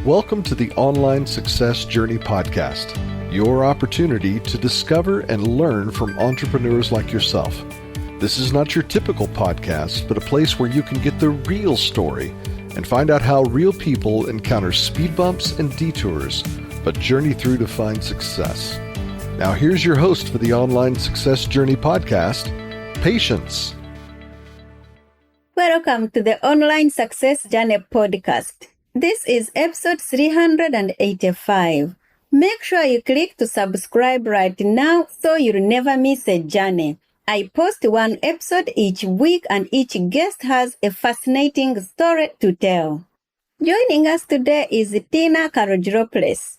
Welcome to the Online Success Journey podcast, your opportunity to discover and learn from entrepreneurs like yourself. This is not your typical podcast, but a place where you can get the real story and find out how real people encounter speed bumps and detours, but journey through to find success. Now here's your host for the Online Success Journey podcast, Patience. Welcome to the Online Success Journey podcast. This is episode 385. Make sure you click to subscribe right now so you'll never miss a journey. I post one episode each week and each guest has a fascinating story to tell. Joining us today is Tina Kalogeropoulos.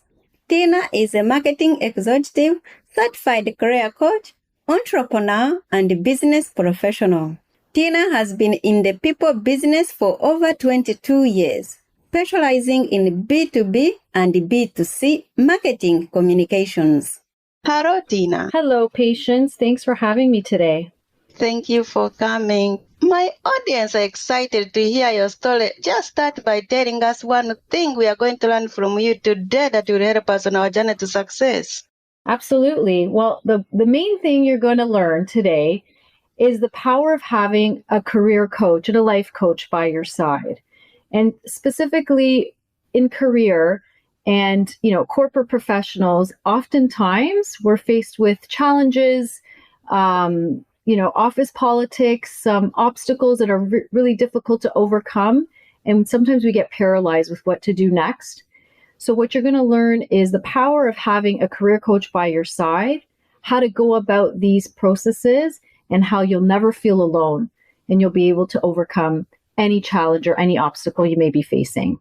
Tina is a marketing executive, certified career coach, entrepreneur, and business professional. Tina has been in the people business for over 22 years, specializing in B2B and B2C marketing communications. Hello, Tina. Hello, Patience. Thanks for having me today. Thank you for coming. My audience are excited to hear your story. Just start by telling us one thing we are going to learn from you today that will help us on our journey to success. Absolutely. Well, the main thing you're going to learn today is the power of having a career coach and a life coach by your side. And specifically in career and, corporate professionals, oftentimes we're faced with challenges, office politics, some obstacles that are really difficult to overcome. And sometimes we get paralyzed with what to do next. So what you're going to learn is the power of having a career coach by your side, how to go about these processes, and how you'll never feel alone and you'll be able to overcome any challenge or any obstacle you may be facing.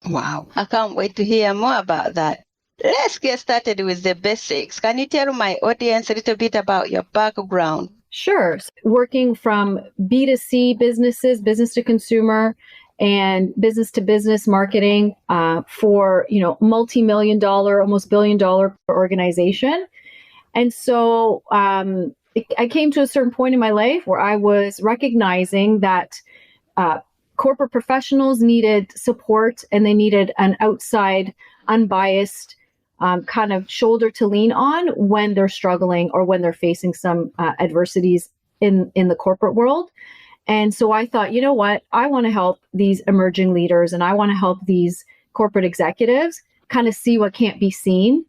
Wow. I can't wait to hear more about that. Let's get started with the basics. Can you tell my audience a little bit about your background? Sure. Working from B2C businesses, business to consumer, and business to business marketing for, multi-million dollar, almost billion-dollar organization. And so I came to a certain point in my life where I was recognizing that corporate professionals needed support and they needed an outside, unbiased kind of shoulder to lean on when they're struggling or when they're facing some adversities in the corporate world. And so I thought, you know what, I want to help these emerging leaders and I want to help these corporate executives kind of see what can't be seen.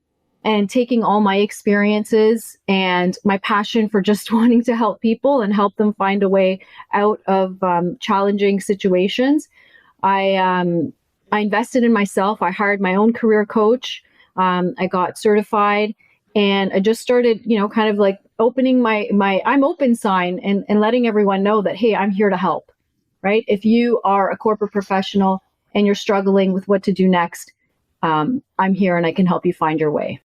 And taking all my experiences and my passion for just wanting to help people and help them find a way out of challenging situations, I invested in myself. I hired my own career coach. I got certified, and I just started, kind of like opening my I'm open sign and letting everyone know that, hey, I'm here to help, right? If you are a corporate professional and you're struggling with what to do next, I'm here and I can help you find your way.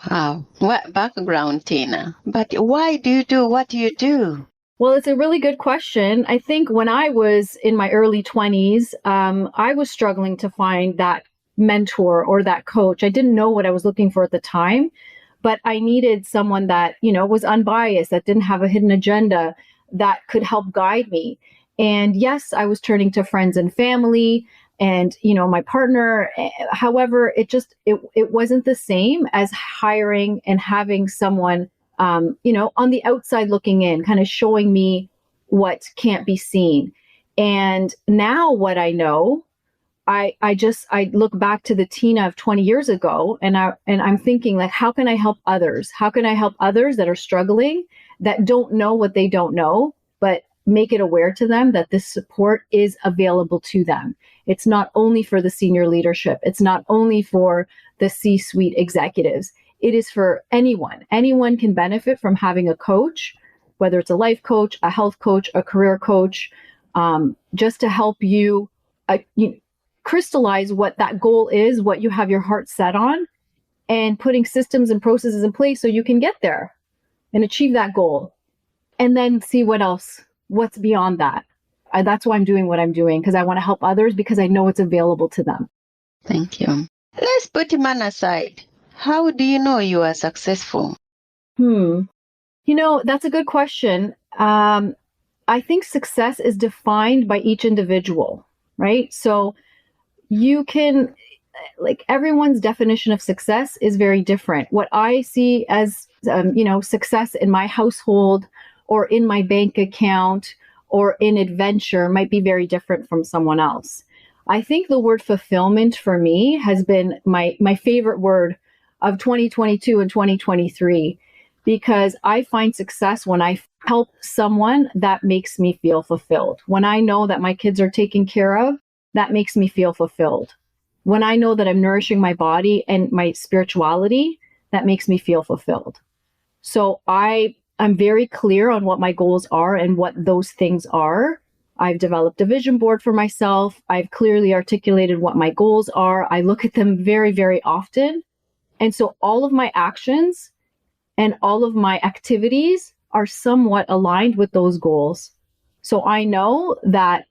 Wow. What background, Tina? But why do you do what you do? Well, it's a really good question. I think when I was in my early 20s, I was struggling to find that mentor or that coach. I didn't know what I was looking for at the time, but I needed someone that, was unbiased, that didn't have a hidden agenda, that could help guide me. And yes, I was turning to friends and family and, my partner. However, it wasn't the same as hiring and having someone, on the outside looking in, kind of showing me what can't be seen. And now what I know, I look back to the Tina of 20 years ago and I'm thinking, like, how can I help others? How can I help others that are struggling, that don't know what they don't know, but make it aware to them that this support is available to them. It's not only for the senior leadership. It's not only for the C-suite executives. It is for anyone. Anyone can benefit from having a coach, whether it's a life coach, a health coach, a career coach, just to help you, crystallize what that goal is, what you have your heart set on, and putting systems and processes in place so you can get there and achieve that goal. And then see what's beyond that. That's why I'm doing what I'm doing, because I want to help others, because I know it's available to them. Thank you. Let's put man aside. How do you know you are successful? That's a good question. I think success is defined by each individual, right? So you can, like everyone's definition of success is very different. What I see as, success in my household or in my bank account or in adventure might be very different from someone else. I think the word fulfillment for me has been my favorite word of 2022 and 2023, because I find success when I help someone that makes me feel fulfilled. When I know that my kids are taken care of, that makes me feel fulfilled. When I know that I'm nourishing my body and my spirituality, that makes me feel fulfilled. So I'm very clear on what my goals are and what those things are. I've developed a vision board for myself. I've clearly articulated what my goals are. I look at them very, very often. And so all of my actions and all of my activities are somewhat aligned with those goals. So I know that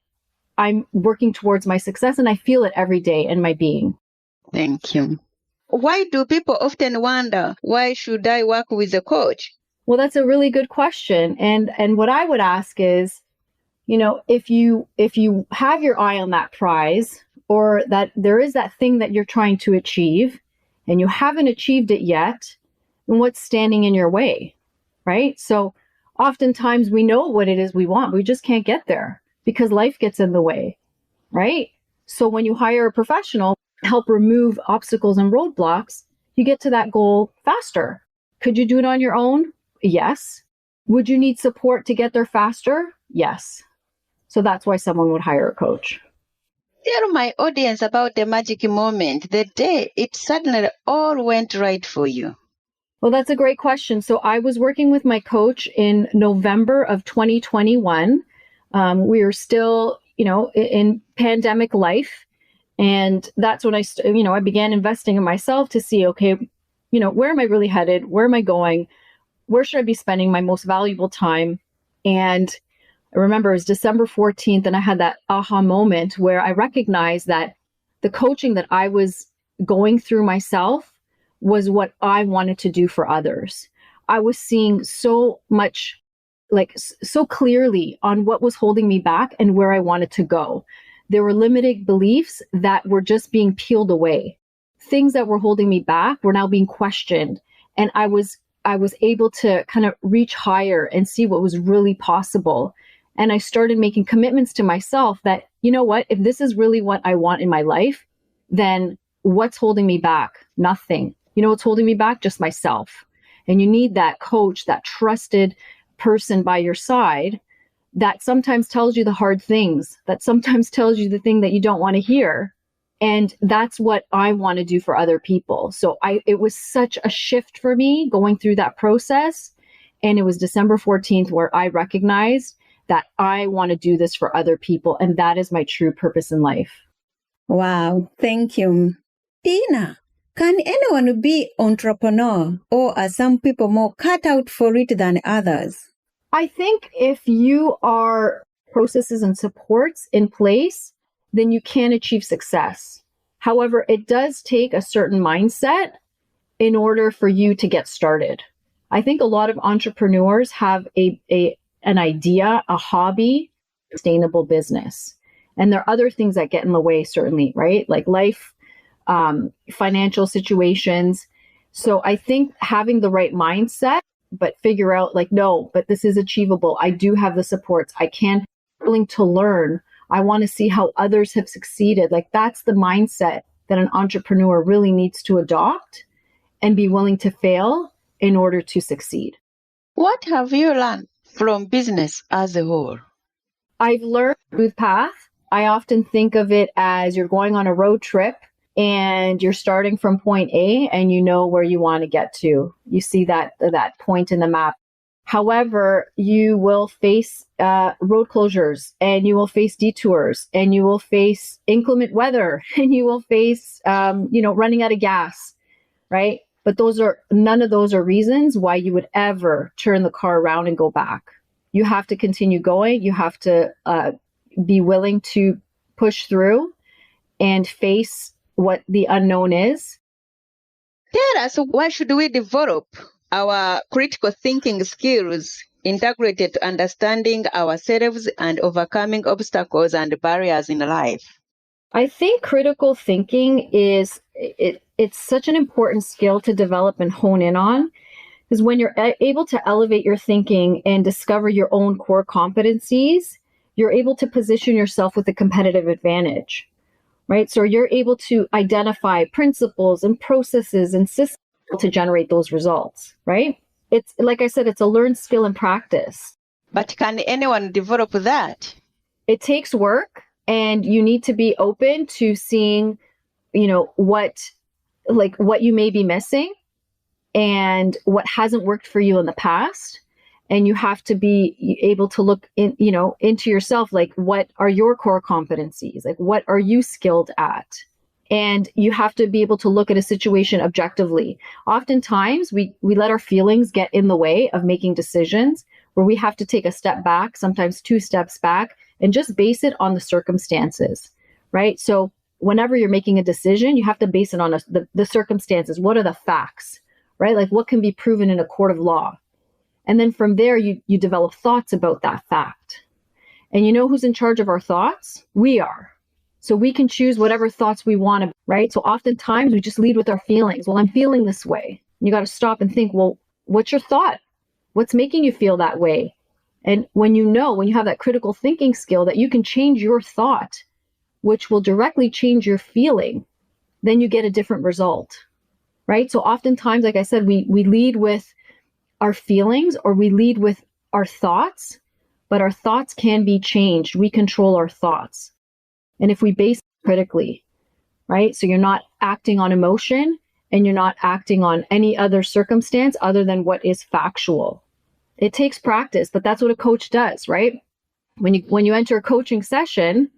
I'm working towards my success, and I feel it every day in my being. Thank you. Why do people often wonder, why should I work with a coach? Well, that's a really good question. And what I would ask is, if you have your eye on that prize, or that there is that thing that you're trying to achieve and you haven't achieved it yet, then what's standing in your way, right? So oftentimes we know what it is we want. We just can't get there because life gets in the way, right? So when you hire a professional to help remove obstacles and roadblocks, you get to that goal faster. Could you do it on your own? Yes. Would you need support to get there faster? Yes. So that's why someone would hire a coach. Tell my audience about the magic moment, the day it suddenly all went right for you. Well, that's a great question. So I was working with my coach in November of 2021. We were still, in pandemic life. And that's when I began investing in myself to see, okay, where am I really headed? Where am I going? Where should I be spending my most valuable time? And I remember it was December 14th, and I had that aha moment where I recognized that the coaching that I was going through myself was what I wanted to do for others. I was seeing so much, so clearly on what was holding me back and where I wanted to go. There were limiting beliefs that were just being peeled away. Things that were holding me back were now being questioned. And I was able to kind of reach higher and see what was really possible. And I started making commitments to myself that, if this is really what I want in my life, then what's holding me back? Nothing. What's holding me back? Just myself. And you need that coach, that trusted person by your side that sometimes tells you the hard things, that sometimes tells you the thing that you don't want to hear. And that's what I want to do for other people. So it was such a shift for me going through that process. And it was December 14th where I recognized that I want to do this for other people. And that is my true purpose in life. Wow. Thank you. Tina, can anyone be entrepreneur, or are some people more cut out for it than others? I think if you are processes and supports in place, then you can achieve success. However, it does take a certain mindset in order for you to get started. I think a lot of entrepreneurs have an idea, a hobby, sustainable business. And there are other things that get in the way, certainly, right? Like life, financial situations. So I think having the right mindset, but figure out no, but this is achievable. I do have the supports. I can, willing to learn. I want to see how others have succeeded. That's the mindset that an entrepreneur really needs to adopt and be willing to fail in order to succeed. What have you learned from business as a whole? I've learned a smooth path. I often think of it as you're going on a road trip and you're starting from point A and you know where you want to get to. You see that point in the map. However, you will face road closures, and you will face detours, and you will face inclement weather, and you will face, running out of gas, right? But none of those are reasons why you would ever turn the car around and go back. You have to continue going. You have to be willing to push through and face what the unknown is. Tell us, why should we develop our critical thinking skills integrated to understanding ourselves and overcoming obstacles and barriers in life? I think critical thinking it's such an important skill to develop and hone in on, because when you're able to elevate your thinking and discover your own core competencies, you're able to position yourself with a competitive advantage, right? So you're able to identify principles and processes and systems to generate those results, right? It's like I said, it's a learned skill and practice. But can anyone develop that? It takes work, and you need to be open to seeing, what you may be missing and what hasn't worked for you in the past. And you have to be able to look into yourself, like, what are your core competencies? Like, what are you skilled at? And you have to be able to look at a situation objectively. Oftentimes we let our feelings get in the way of making decisions, where we have to take a step back, sometimes 2 steps back, and just base it on the circumstances, right? So whenever you're making a decision, you have to base it on the circumstances. What are the facts, right? Like, what can be proven in a court of law? And then from there, you develop thoughts about that fact. And you know who's in charge of our thoughts? We are. So we can choose whatever thoughts we want, right? So oftentimes we just lead with our feelings. Well, I'm feeling this way. You got to stop and think, well, what's your thought? What's making you feel that way? And when you have that critical thinking skill that you can change your thought, which will directly change your feeling, then you get a different result, right? So oftentimes, like I said, we lead with our feelings, or we lead with our thoughts, but our thoughts can be changed. We control our thoughts. And if we base critically, right? So you're not acting on emotion, and you're not acting on any other circumstance other than what is factual. It takes practice, but that's what a coach does, right? When you enter a coaching session,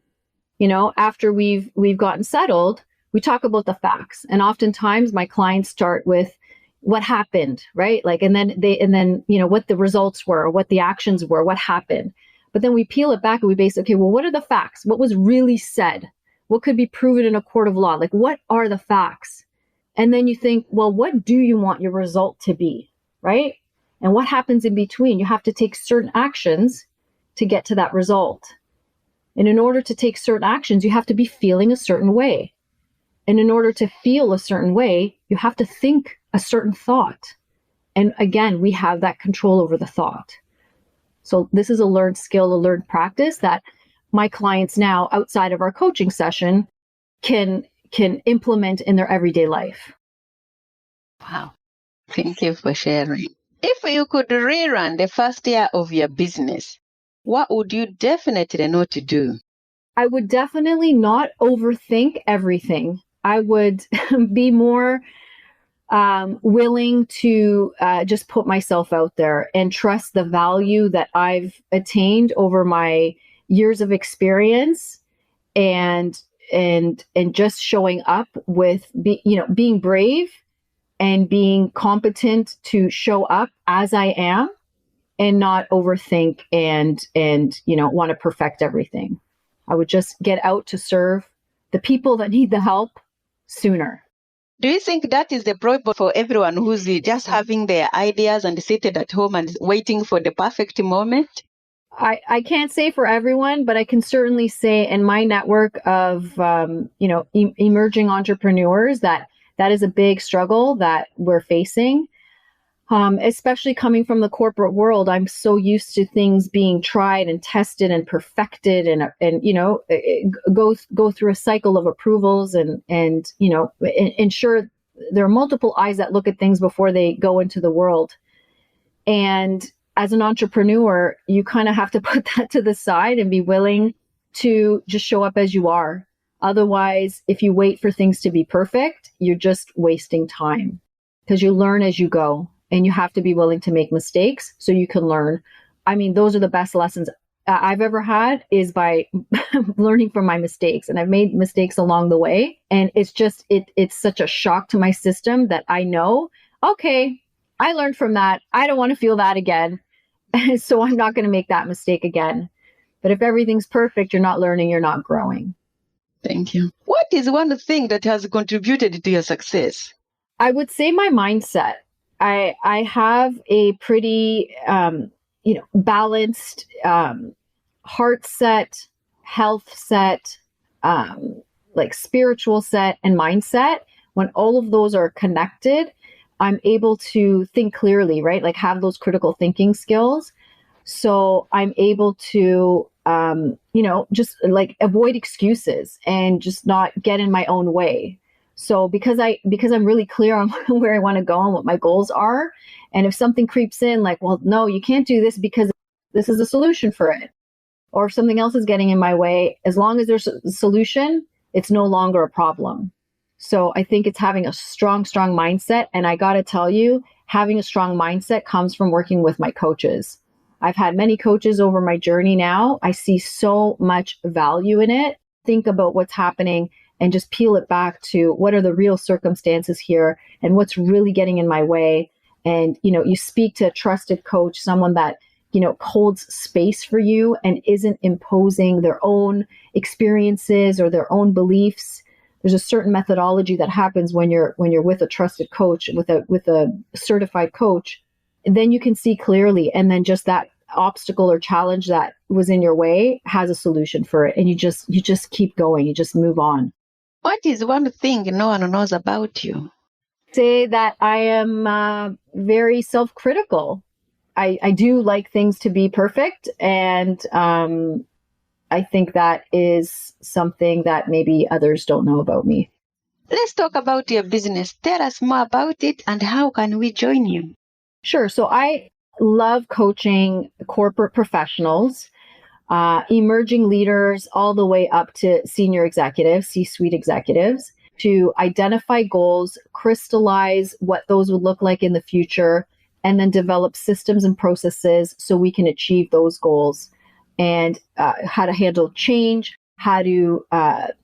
after we've gotten settled, we talk about the facts. And oftentimes my clients start with what happened, right? Like, and then what the results were, what the actions were, what happened. But then we peel it back and we base, okay, well, what are the facts? What was really said? What could be proven in a court of law? Like, what are the facts? And then you think, well, what do you want your result to be, right? And what happens in between? You have to take certain actions to get to that result. And in order to take certain actions, you have to be feeling a certain way. And in order to feel a certain way, you have to think a certain thought. And again, we have that control over the thought. So this is a learned skill, a learned practice that my clients now, outside of our coaching session, can implement in their everyday life. Wow. Thank you for sharing. If you could rerun the first year of your business, what would you definitely know to do? I would definitely not overthink everything. I would be more willing to just put myself out there and trust the value that I've attained over my years of experience, and just showing up with being brave and being competent to show up as I am, and not overthink and want to perfect everything. I would just get out to serve the people that need the help sooner. Do you think that is the problem for everyone who's just having their ideas and seated at home and waiting for the perfect moment? I can't say for everyone, but I can certainly say in my network of emerging entrepreneurs that is a big struggle that we're facing. Especially coming from the corporate world, I'm so used to things being tried and tested and perfected, and go through a cycle of approvals and ensure there are multiple eyes that look at things before they go into the world. And as an entrepreneur, you kind of have to put that to the side and be willing to just show up as you are. Otherwise, if you wait for things to be perfect, you're just wasting time, because you learn as you go. And you have to be willing to make mistakes so you can learn. I mean, those are the best lessons I've ever had, is by learning from my mistakes. And I've made mistakes along the way. And it's just, it's such a shock to my system that I know, okay, I learned from that. I don't want to feel that again. So I'm not going to make that mistake again. But if everything's perfect, you're not learning, you're not growing. Thank you. What is one thing that has contributed to your success? I would say my mindset. I have a pretty, balanced heart set, health set, like spiritual set and mindset, when all of those are connected, I'm able to think clearly, right? Like have those critical thinking skills. So I'm able to, just like avoid excuses and just not get in my own way. So because I'm really clear on where I want to go and what my goals are. And if something creeps in like, well, no, you can't do this because this is a solution for it. Or if something else is getting in my way, as long as there's a solution, it's no longer a problem. So I think it's having a strong mindset. And I got to tell you, having a strong mindset comes from working with my coaches. I've had many coaches over my journey now. I see so much value in it. Think about what's happening and just peel it back to what are the real circumstances here and what's really getting in my way. And, you speak to a trusted coach, someone that, holds space for you and isn't imposing their own experiences or their own beliefs. There's a certain methodology that happens when you're with a trusted coach, with a certified coach. Then you can see clearly, and then just that obstacle or challenge that was in your way has a solution for it, and you just keep going. You just move on. What is one thing no one knows about you? Say that I am very self-critical. I do like things to be perfect, and I think that is something that maybe others don't know about me. Let's talk about your business. Tell us more about it and how can we join you? Sure. So I love coaching corporate professionals, emerging leaders, all the way up to senior executives, C-suite executives, to identify goals, crystallize what those would look like in the future, and then develop systems and processes so we can achieve those goals, and how to handle change, how to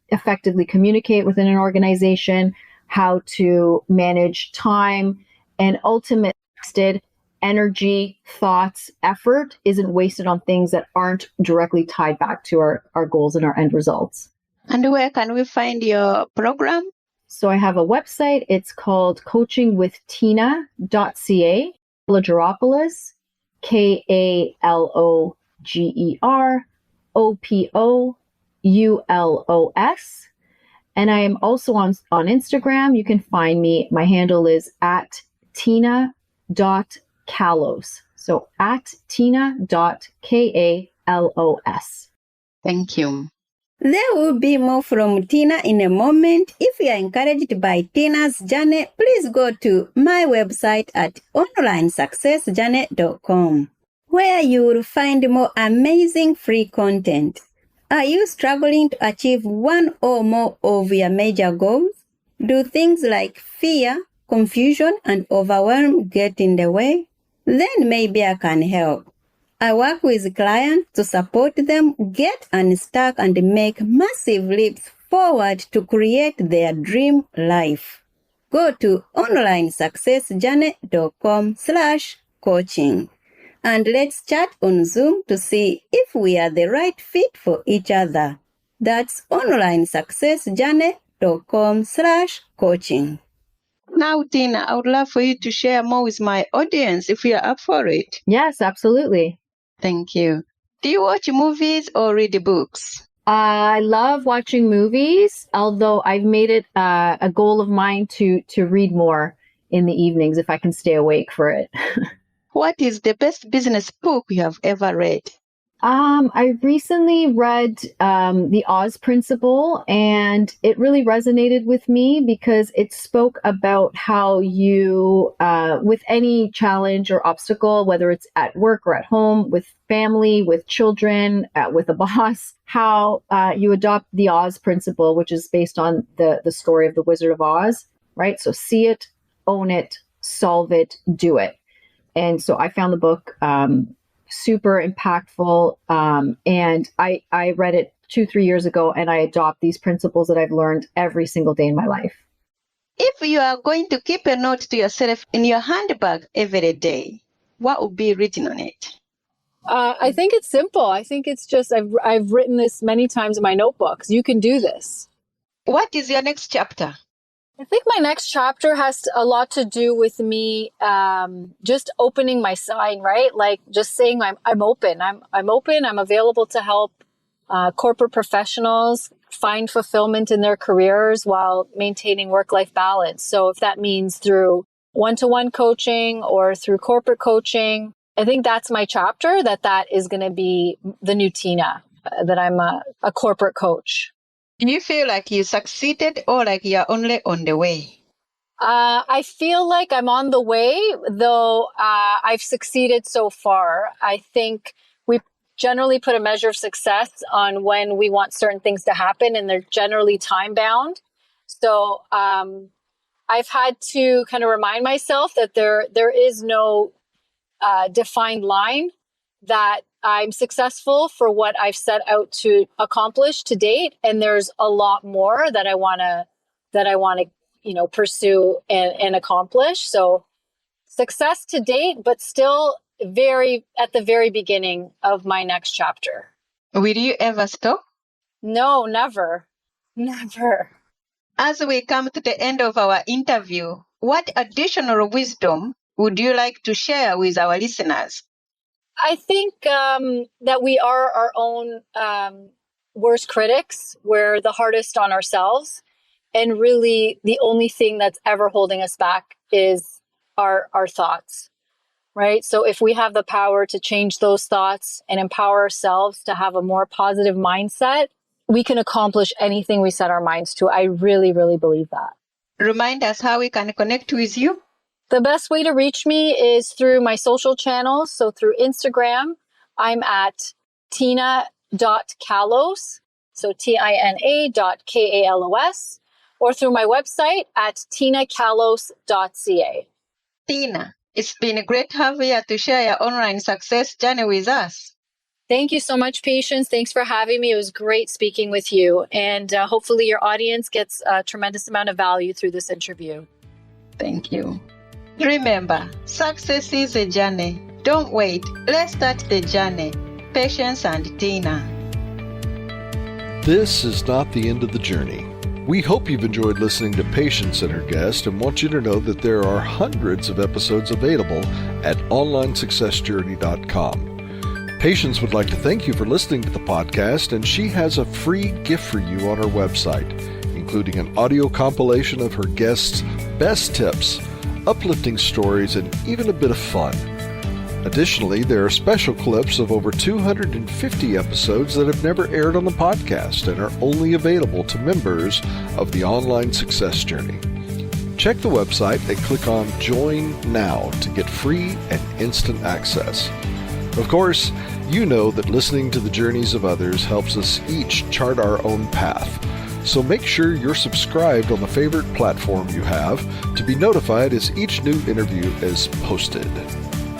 effectively communicate within an organization, how to manage time, and ultimately energy, thoughts, effort isn't wasted on things that aren't directly tied back to our goals and our end results. And where can we find your program? So I have a website. It's called coachingwithtina.ca. Kalogeropoulos, KALOGEROPOULOS. And I am also on Instagram. You can find me. My handle is @tina.kalos. So @tina.kalos. Thank you. There will be more from Tina in a moment. If you are encouraged by Tina's journey, please go to my website at onlinesuccessjourney.com, where you will find more amazing free content. Are you struggling to achieve one or more of your major goals? Do things like fear, confusion, and overwhelm get in the way? Then maybe I can help. I work with clients to support them get unstuck and make massive leaps forward to create their dream life. Go to onlinesuccessjourney.com/coaching and let's chat on Zoom to see if we are the right fit for each other. That's onlinesuccessjourney.com/coaching. Now, Tina, I would love for you to share more with my audience if you are up for it. Yes, absolutely. Thank you. Do you watch movies or read books? I love watching movies, although I've made it a goal of mine to read more in the evenings if I can stay awake for it. What is the best business book you have ever read? I recently read The Oz Principle, and it really resonated with me because it spoke about how you, with any challenge or obstacle, whether it's at work or at home, with family, with children, with a boss, how you adopt the Oz Principle, which is based on the story of the Wizard of Oz, right? So see it, own it, solve it, do it. And so I found the book super impactful. And I read it 2-3 years ago, and I adopt these principles that I've learned every single day in my life. If you are going to keep a note to yourself in your handbag every day, what would be written on it? I think it's simple. I think it's just, I've written this many times in my notebooks. You can do this. What is your next chapter? I think my next chapter has a lot to do with me just opening my sign, right? Like just saying I'm open. I'm open. I'm available to help. corporate professionals find fulfillment in their careers while maintaining work-life balance. So if that means through one-to-one coaching or through corporate coaching, I think that's my chapter, that is going to be the new Tina, that I'm a corporate coach. Do you feel like you succeeded or like you're only on the way? I feel like I'm on the way, though I've succeeded so far. I think we generally put a measure of success on when we want certain things to happen, and they're generally time bound. So I've had to kind of remind myself that there is no defined line, that I'm successful for what I've set out to accomplish to date, and there's a lot more that I want to pursue and accomplish. So success to date, but still very at the very beginning of my next chapter. Will you ever stop? No, never. As we come to the end of our interview, what additional wisdom would you like to share with our listeners? I think that we are our own worst critics. We're the hardest on ourselves. And really, the only thing that's ever holding us back is our thoughts, right? So if we have the power to change those thoughts and empower ourselves to have a more positive mindset, we can accomplish anything we set our minds to. I really, really believe that. Remind us how we can connect with you. The best way to reach me is through my social channels. So through Instagram, I'm at tina.kalos, so tina.kalos, or through my website at tinakalos.ca. Tina, it's been great to have you here to share your online success journey with us. Thank you so much, Patience. Thanks for having me. It was great speaking with you. And hopefully your audience gets a tremendous amount of value through this interview. Thank you. Remember, success is a journey. Don't wait. Let's start the journey. Patience and Tina. This is not the end of the journey. We hope you've enjoyed listening to Patience and her guest, and want you to know that there are hundreds of episodes available at onlinesuccessjourney.com. Patience would like to thank you for listening to the podcast, and she has a free gift for you on her website, including an audio compilation of her guests' best tips, uplifting stories, and even a bit of fun. Additionally, there are special clips of over 250 episodes that have never aired on the podcast and are only available to members of the Online Success Journey. Check the website and click on Join Now to get free and instant access. Of course, you know that listening to the journeys of others helps us each chart our own path. So make sure you're subscribed on the favorite platform you have to be notified as each new interview is posted.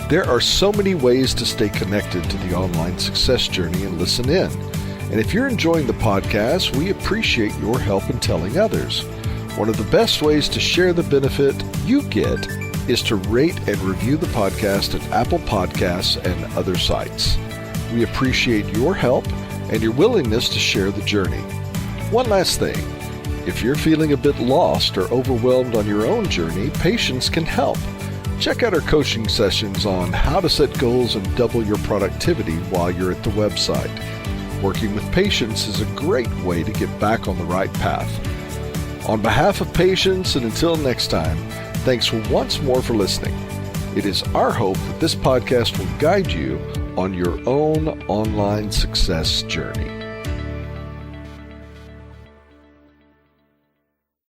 There are so many ways to stay connected to the Online Success Journey and listen in. And if you're enjoying the podcast, we appreciate your help in telling others. One of the best ways to share the benefit you get is to rate and review the podcast at Apple Podcasts and other sites. We appreciate your help and your willingness to share the journey. One last thing. If you're feeling a bit lost or overwhelmed on your own journey, Patience can help. Check out our coaching sessions on how to set goals and double your productivity while you're at the website. Working with Patience is a great way to get back on the right path. On behalf of Patience, and until next time, thanks once more for listening. It is our hope that this podcast will guide you on your own online success journey.